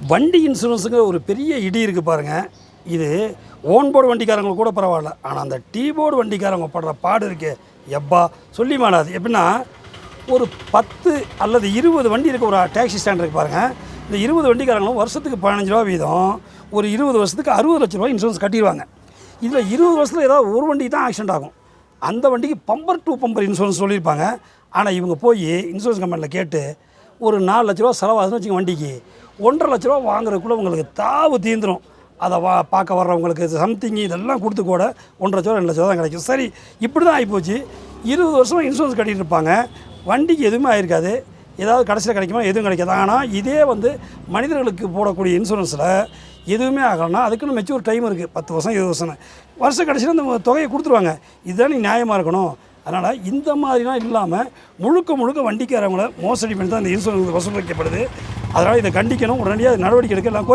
வண்டி இன்சூரன்ஸுங்கிற ஒரு பெரிய இடி இருக்குது பாருங்கள். இது ஓன்போர்டு வண்டிக்காரங்களுக்கு கூட பரவாயில்ல. ஆனால் அந்த டீபோர்டு வண்டிக்காரங்க படுற பாடு இருக்குது எப்பா சொல்லி மாடாது. எப்படின்னா ஒரு 10 அல்லது 20 வண்டி இருக்க ஒரு டாக்ஸி ஸ்டாண்ட் இருக்குது பாருங்கள். இந்த 20 வண்டிக்காரங்களும் வருஷத்துக்கு 15 ரூபா வீதம் ஒரு 20 வருஷத்துக்கு 60 லட்ச ரூபா இன்சூரன்ஸ் கட்டிடுவாங்க. இதில் 20 வருஷத்தில் ஏதாவது ஒரு வண்டிக்கு தான் ஆக்சிடென்ட் ஆகும். அந்த வண்டிக்கு பம்பர் டு பம்பர் இன்சூரன்ஸ் சொல்லியிருப்பாங்க. ஆனால் இவங்க போய் இன்சூரன்ஸ் கம்பெனியில் கேட்டு ஒரு 4 லட்ச ரூபா செலவாகுதுன்னு வச்சுங்க, வண்டிக்கு 1.5 லட்ச ரூபா வாங்குறதுக்குள்ளே உங்களுக்கு தாவு தீந்துடும். அதை பார்க்க வர்றவங்களுக்கு சம்திங் இதெல்லாம் கொடுத்து கூட 1.5 லட்ச ரூபா 2 லட்ச ரூபா தான் கிடைக்கும். சரி, இப்படி தான் ஆகிப்போச்சு. 20 வருஷமாக இன்சூரன்ஸ் கட்டிகிட்டு இருப்பாங்க, வண்டிக்கு எதுவுமே ஆகிருக்காது. ஏதாவது கடைசியில் கிடைக்குமா? எதுவும் கிடைக்காது. ஆனால் இதே மனிதர்களுக்கு போடக்கூடிய இன்சூரன்ஸில் எதுவுமே ஆகலைன்னா அதுக்குன்னு மெச்சூர் டைம் இருக்குது. 10 வருஷம் 20 வருஷம் வருஷம் கடைசியில் அந்த தொகையை கொடுத்துருவாங்க. இதுதான் நியாயமாக இருக்கணும். அதனால் இந்த மாதிரிலாம் இல்லாமல் முழுக்க வண்டிக்காரவங்கள மோசடி பண்ணி தான் இந்த இன்சூரன்ஸ் வசூலிக்கப்படுது. அதனால் இதை கண்டிக்கணும், உடனடியாக நடவடிக்கை எடுக்க எல்லாம் கோரி